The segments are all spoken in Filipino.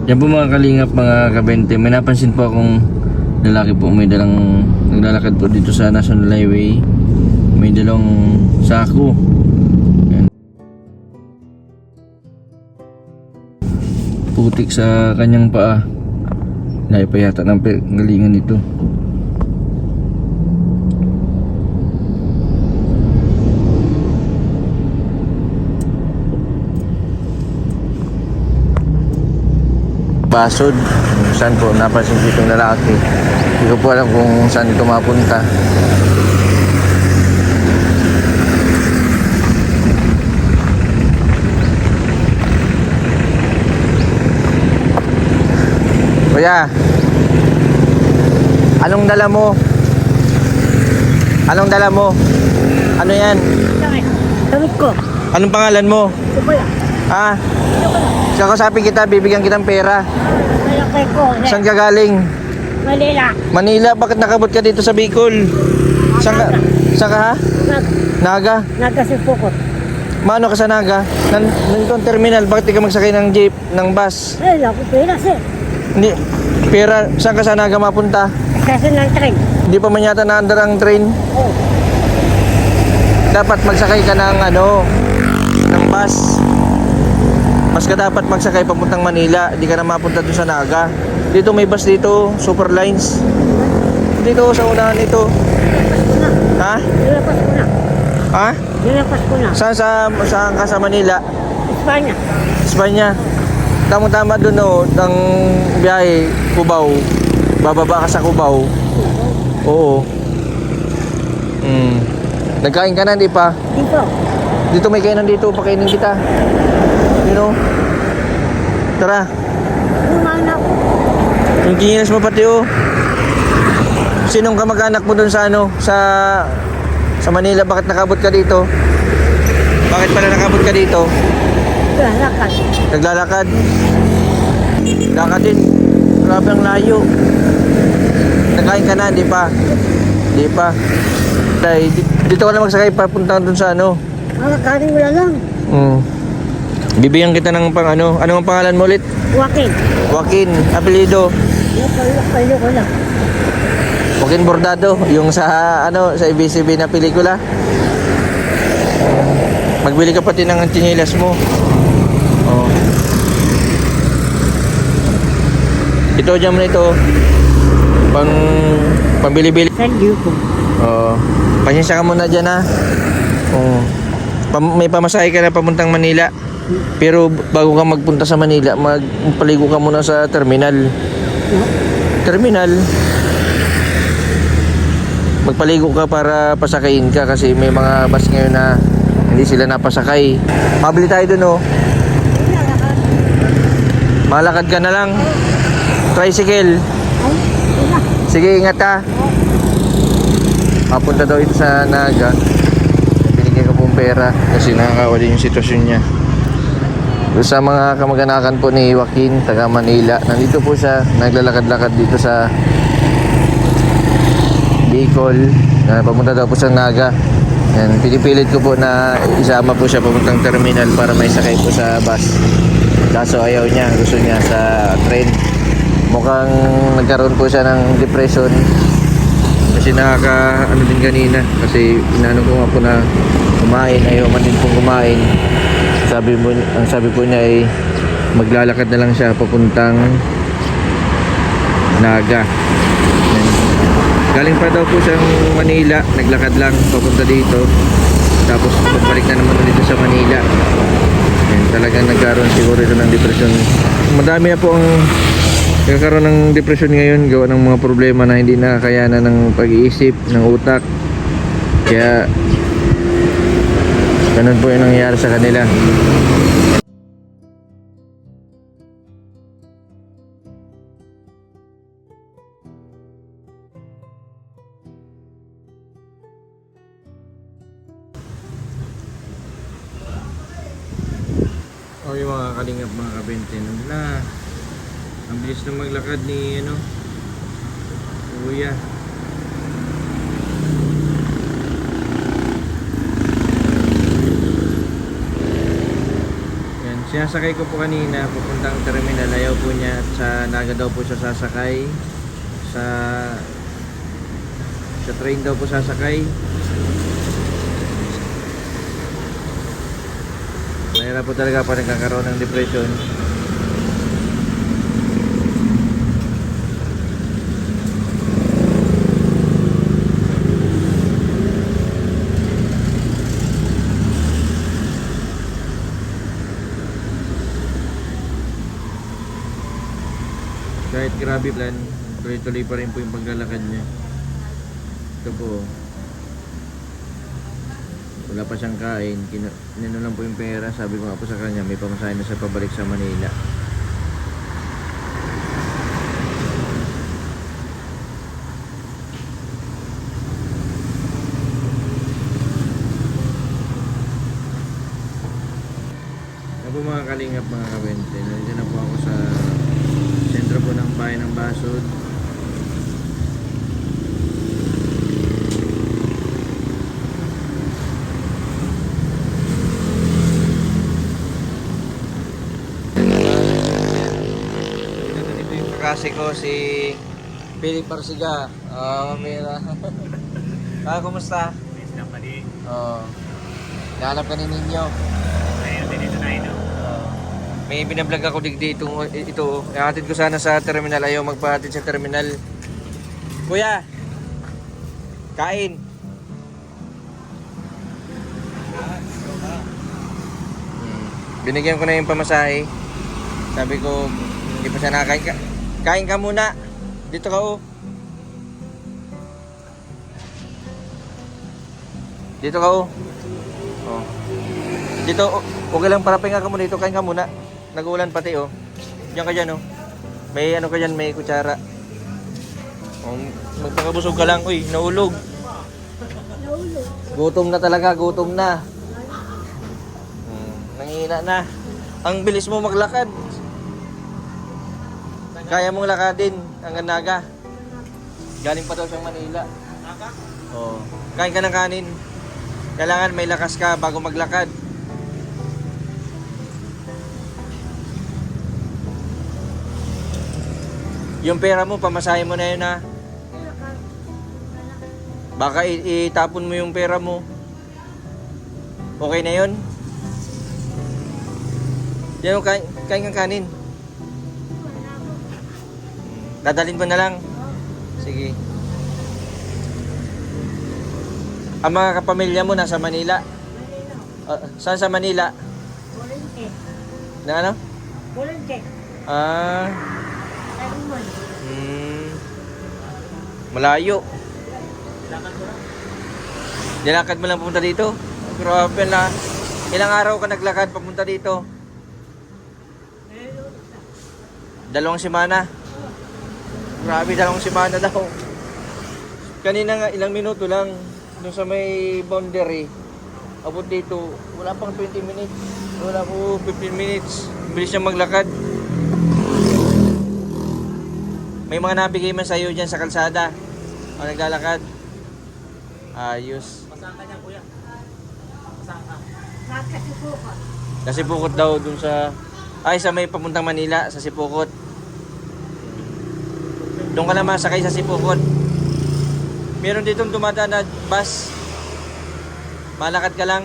Yan po mga kalingap, mga kabente, may napansin po akong lalaki po, may dalang naglalakad po dito sa National Highway, may dalang sako. Yan. Putik sa kanyang paa, lahi pa yata ng galingan nito. Basod, saan po napansin ko itong lalaki. Hindi ko po alam kung saan ito mapunta. Kuya, anong dala mo? Anong dala mo? Ano yan? Damit ko. Anong pangalan mo? Kuya. Ha? Kakasapin kita, bibigyan kitang pera. Malaki ko. Saan ka galing? Manila. Manila, bakit nakabot ka dito sa Bicol? Saan ka ha? Naga? Nagasipukot. Mano ka sa Naga? Nandito ang terminal, bakit di ka magsakay ng jeep, ng bus? Eh, ako pinas eh. Hindi, pera, saan ka sa Naga mapunta? Kasi ng train. Hindi pa man yata naandar ang train. Oh. Dapat magsakay ka ng ng bus. Mas ka dapat magsakay papuntang Manila, hindi ka na mapunta doon sa Naga. Dito may bus dito, Super Lines. Dito sa unahan ito. Ha? Nilapas ko na. Ha? Nilapas ko na. Saan ka sa Manila? Espanya. Espanya. Tama-tama doon ng biyahe, Cubao. Bababa ka sa Cubao. Oo. Nagkain ka na, di pa? Dito. Dito may kainan dito, pakainin kita. You know? Tara. Lumaan ako. Yung kinilas mo pati Sinong kamag-anak mo dun sa sa Manila? Bakit nakabot ka dito? Bakit pala nakabot ka dito? Lalakad. Naglalakad? Lakad din. Grabe ang layo. Nakain ka na, di pa? Di pa. Dito ka na magsakay papunta dun sa Malakarin wala lang. Bibigyan kita ng ano ang pangalan mo ulit? Joaquin. Joaquin, apelyido. Palo ko lang. Joaquin Bordado, yung sa sa ABCB na pelikula. Magbili ka pati ng tsinelas mo. Oh. Ito dyan mo na ito. Pambili-bili. Thank you po. Oh. Pasensya ka muna dyan ha. Oh. May pamasahe ka na papuntang Manila. Pero bago ka magpunta sa Manila, magpaligo ka muna sa terminal. Terminal. Magpaligo ka para pasakayin ka kasi may mga bus ngayon na hindi sila napasakay. Pabili tayo dun Malakad ka na lang. Tricycle. Sige, ingat ka. Papunta daw ito sa Naga. Binigyan ko pong pera kasi nakakawa din yung sitwasyon niya. Sa mga kamag-anakan po ni Joaquin, taga Manila, nandito po siya, naglalakad-lakad dito sa Bicol, papunta daw po sa Naga. Yan, pinipilit ko po na isama po siya papuntang terminal para may sakay po sa bus. Kaso ayaw niya, gusto niya sa train. Mukhang nagkaroon po siya ng depression kasi din kanina kasi inaano ko nga po na kumain, ayaw man din pong kumain. Ang sabi po niya ay maglalakad na lang siya papuntang Naga. Yan. Galing pa daw po siyang Manila, naglakad lang papunta dito. Tapos pagbalik na naman dito sa Manila. Yan, talagang nagkaroon siguro ito ng depression. Madami na po ang nagkakaroon ng depression ngayon gawa ng mga problema na hindi nakakayanan ng pag-iisip, ng utak. Kaya ganun po yung nangyayari sa kanila. O yung mga kalingap, mga kabente na ang bilis na maglakad ni Kuya. Yan siya. Sinasakay ko po kanina, pupuntang terminal. Ayaw po niya at sa Naga daw po siya sasakay. Sa train daw po sasakay. Mahirap po talaga pa nagkakaroon ng depression. Kahit grabe plan, tuloy-tuloy pa rin po yung paglalakad niya. Ito po, wala pa siyang kain, kinano lang po yung pera. Sabi ko nga po sa kanya, may pamasahe na siya pabalik sa Manila. Ano po mga kalingap, mga kabente, nandito na po ako sa sentro po ng bayan ng Basud. Kasi ko si Philip Barsiga. Mira. Kumusta? Yes lang pali. Nahanap ka ni Ninyo. Ayun, dito na ino. May binablog ako dito. Ito, ihatid ko sana sa terminal. Ayaw magpahatid sa terminal. Kuya! Kain! Binigyan ko na yung pamasahe. Sabi ko, hindi pa siya nakakain. Kain ka muna. Dito ka, oh. Dito ka, oh. Oh. Dito, oh. Okay lang, para pahinga ka muna dito. Kain ka muna. Nag-uulan pati, oh. Diyan ka dyan, oh. May ano ka dyan, may kutsara. Oh, magpakabusog ka lang. Uy, naulog. Gutom na talaga, gutom na. Nangihina na. Ang bilis mo maglakad. Kaya mong lakadin hanggang Naga. Galing pa daw siyang Manila. Naga? Oo. Kain ka ng kanin. Kailangan may lakas ka bago maglakad. Yung pera mo, pamasahe mo na yun, ha. Baka itapon mo yung pera mo. Okay na yun? Yan, kain kang kanin. Dadalhin ko na lang. Sige. Ang mga kapamilya mo nasa Manila. Saan sa Manila? Volunteer. Na ano? Volunteer. Ah, Tagumon. malayo. Nilakad mo lang pumunta dito? Grabe na. Ilang araw ka naglakad papunta dito? 2 semana. Grabe, 2 semana daw. Kanina nga, ilang minuto lang doon sa may boundary. Abot dito, wala pang 20 minutes. Wala po 15 minutes. Bilis niya maglakad. May mga nabigay man sa'yo dyan sa kalsada. O naglalakad. Ayos. Masaan ka niyan, kuya? Masaan ka? Nakasipukot. Kasi Sipokot daw dun sa... Ay, sa may papuntang Manila, sa Sipokot. Doon ka naman sakay sa Sipokot. Meron ditong dumadaan na bus. Malakad ka lang.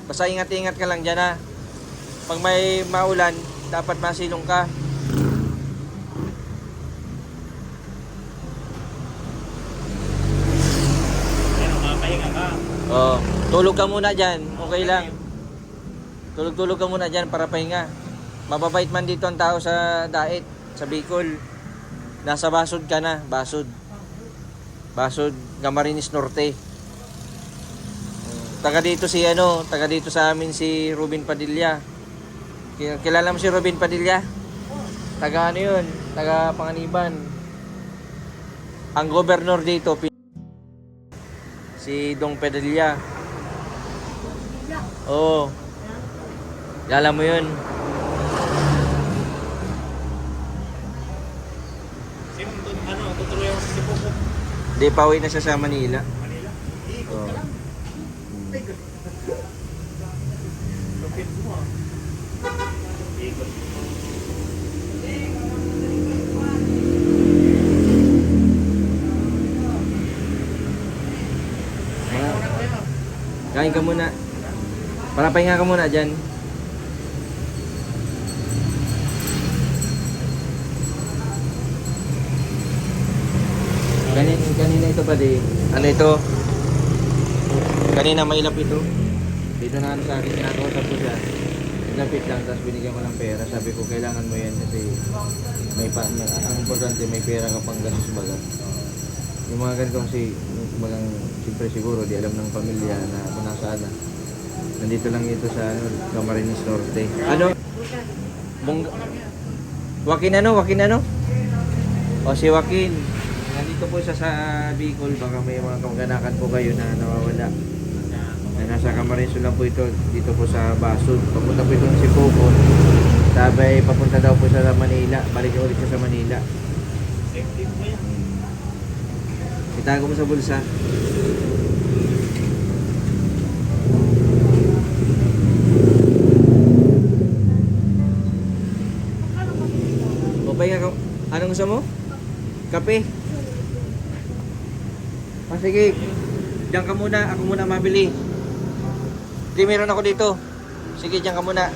Basta ingat-ingat ka lang dyan, ha. Pag may maulan, dapat masilong ka. Pero mapahinga ka. Oh, tulog ka muna dyan. Okay lang. Tulog-tulog ka muna dyan para pahinga. Mababait man dito ang tao sa Daet, sa Bicol. Nasa Basud ka na, Basud. Basud, Camarines Norte. Taga dito sa amin si Ruben Padilla. Kilala mo si Ruben Padilla? Taga ano yun? Taga Panganiban. Ang gobernador dito, si Dong Padilla. Oo. Kilala mo yun? Sino, tutuloy ako sa Sipokot? Hindi, pauwi na siya sa Manila. Manila? Oo. pins mo ah. Ikot. Kain ka muna. Para pahinga ka muna dyan. Kanina ito pa di. Ano ito? Kanina mailap ito. Dito na ano sa akin, kinakausap ko siya. Lapit lang, tapos binigyan ko ng pera. Sabi ko, kailangan mo yan kasi ang importante, may pera ka pang gastos baga. Yung mga ganito kasi, bagang siyempre siguro, di alam ng pamilya na kung nasaan na. Nandito lang ito sa Camarines Norte. Ano? Joaquin ano? O si Joaquin. Nandito po siya sa Bicol. Baka may mga kamag-anakan po kayo na nawawala. Nasa Camarines lang po ito. Dito po sa Basud. Papunta po itong si Popon. Sabay papunta daw po siya sa Manila. Balik ulit siya sa Manila. Safety mo yan. Itago mo sa bulsa. O pahinga ka. Anong gusto mo? Kape? Sige. Diyan ka muna. Ako muna mabili. Di, meron ako dito. Sige, diyan ka muna.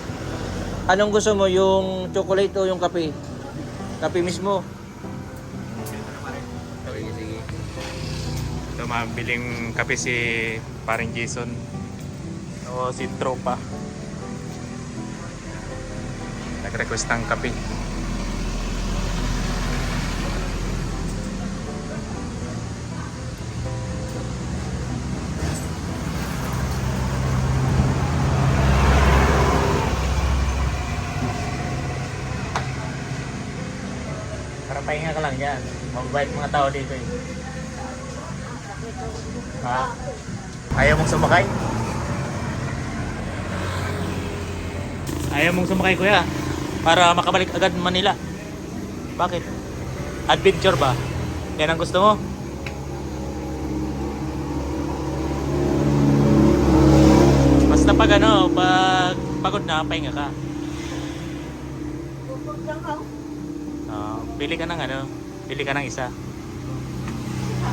Anong gusto mo? Yung chocolate o yung kape? Kape mismo. Sige. Ito, mabiling kape si paring Jason. O si Tropa. Nag-request ng kape. Para pahinga ka lang yan. Mababait mga tao dito eh. Ha? Ayaw mong sumakay? Ayaw mong sumakay kuya? Para makabalik agad Manila. Bakit? Adventure ba? Yan ang gusto mo? Basta pag pag pagod na, pahinga ka. Pupog lang ako. Bili ka ng bili ka ng isa.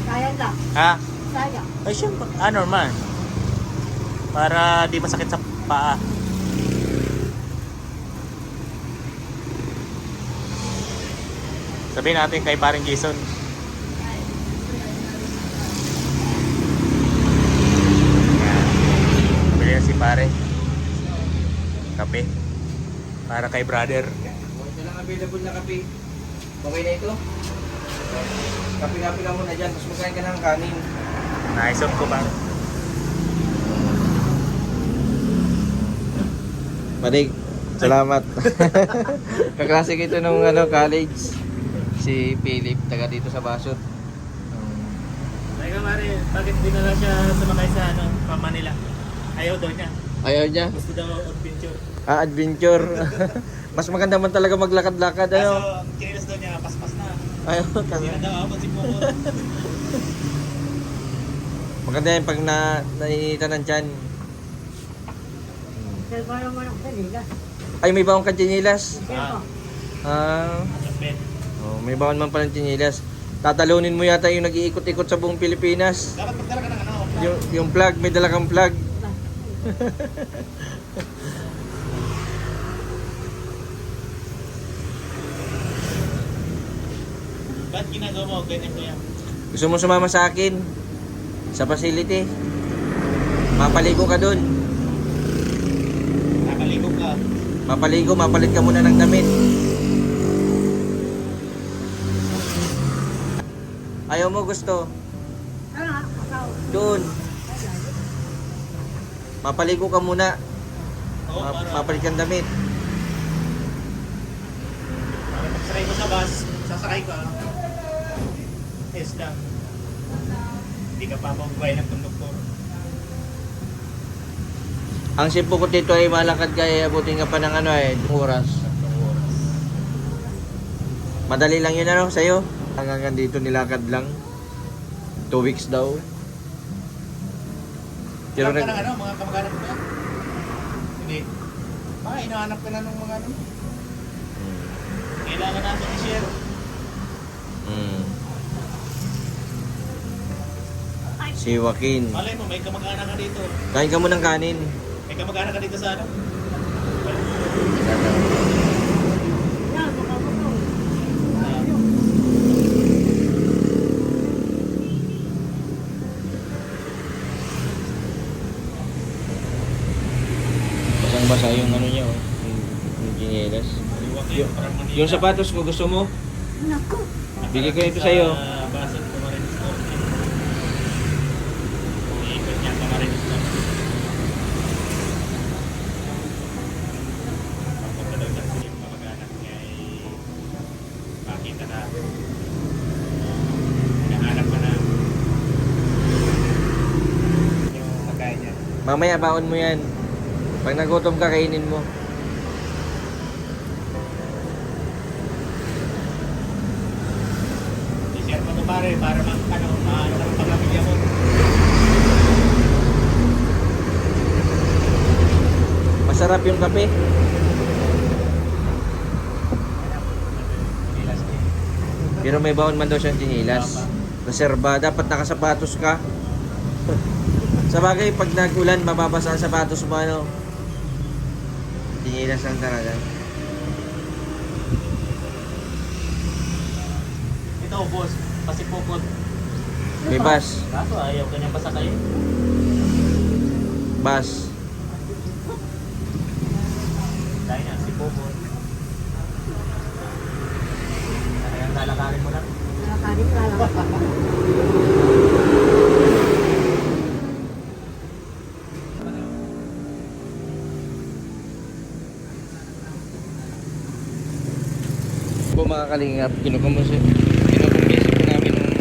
Kaya lang. Ha? Sayang. Ay, syempre, normal. Para di masakit sa paa. Sabihin natin kay paring Jason. Yan. Bili na si pare. Kape. Para kay brother. Ito lang available na kape. Okay na ito? Kape-kape ka muna dyan. Tapos magkain ka ng kanin. Naisot ko ba? Madig, salamat. Kaklase ito nung college. Si Philip, taga dito sa Basud. Ay ka Mari, bakit di na lang siya sumakay sa pa Manila? Ayaw daw niya. Ayaw niya? Gusto daw adventure. Adventure. Mas maganda man talaga maglakad-lakad. Kaso, kinilas daw niya, paspas na. Ayaw. Hindi na daw ako si Popo. Maganda yan pag nainitan ng tiyan. Pero parang manok sa nila. Ay, may baon ka chinilas. Pero, Lapit. May baon man pala ng chinilas. Tatalunin mo yata yung nag-iikot-ikot sa buong Pilipinas. Dapat magdala ka ng Yung plug, may dala kang plug. Ba't ginagawa mo ganyan kuya? Gusto mo sumama sa akin? Sa facility? Mapaligo ka dun. Nakaligo ka. Mapalit ka muna ng damit. Ayaw mo gusto? akaw. Doon. Mapaligo ka muna. Oo, para Mapalit kang damit. magsakay mo sa bus, sasakay ka. Yes lang. Hindi ka papagubay ng konduktor. Ang simpo ko dito ay malakad kaya abutin ka pa ng oras. Madali lang yun sa'yo. Hanggang dito nilakad lang. 2 weeks daw. Pero Pero ka ng mga kamag-anak mo? Hindi. Baka inahanap ka na ng mga ano. Hmm. Kailangan natin i-share. Hmm. Si Joaquin. Malay mo, may kamag-anak ka dito. Kain ka mo ng kanin. May kamag-anak ka dito sa ano? Yan, makakapag. Basang-basa yung ano niya, oh. Yung chinelas. Yung, parang Manila. Yung sapatos ko, gusto mo? Naku. Bigay ko ito sa'yo. Basag ko marin store. Iikot niya pa marin store. Pagpunta daw niya yung kamag-anak niya ay makita na hinahanap ka na yung pagkain niya. Mamaya baon mo yan. Pag nagutom ka, kainin mo. I-share mo ito pare para ano, maano ng pamilya mo. Masarap yung kape. Nilas niya. Pero may baon man daw siyang chinilas. Reserba, dapat nakasapatos ka. Sa bagay, pag nag-ulan, mababasa ang sapatos mo, ano? Chinilas lang talaga. Ito boss, pasipupot. May bus. Kaso ayaw ka niyang pasakayin. Bus. Dahil niya, sipupot. Kaya lalakarin mo lang. Nakakalit ka lang. Po mga kalingap, kinukumbisi po namin ng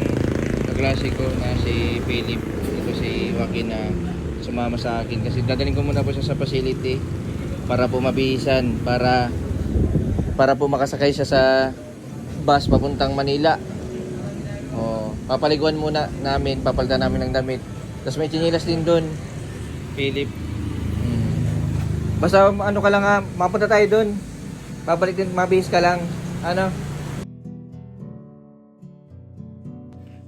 kaklase ko na si Philip. Ito si Joaquin na sumama sa akin kasi dadaling ko muna po siya sa facility para po mabihisan, para po makasakay siya sa bus papuntang Manila. Papaliguan muna namin, papalitan namin ng damit. Tapos may chinilas din doon, Philip. Basta ano ka lang ha, mapunta tayo doon. Babalik din, mabihis ka lang. Ano?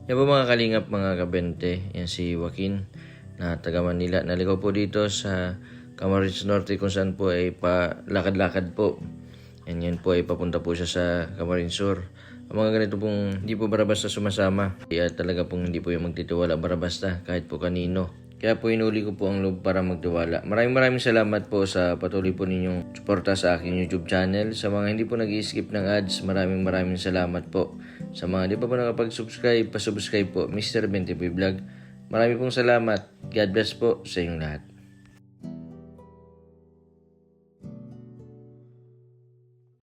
Yan po mga kalingap, mga kabente. Yan si Joaquin na taga Manila. Naligaw po dito sa Camarines Norte kung saan po ay palakad-lakad po. Yan po ay papunta po siya sa Camarines Sur. Ang mga ganito pong hindi po barabasta sumasama. Kaya talaga pong hindi po yung magtitiwala barabasta kahit po kanino. Kaya po inuli ko po ang loob para magtiwala. Maraming salamat po sa patuloy po ninyong suporta sa aking YouTube channel. Sa mga hindi po nag-i-skip ng ads, maraming salamat po. Sa mga hindi pa po nakapag-subscribe, pa-subscribe po, Mr. 20 Vlog. Maraming pong salamat. God bless po sa inyong lahat.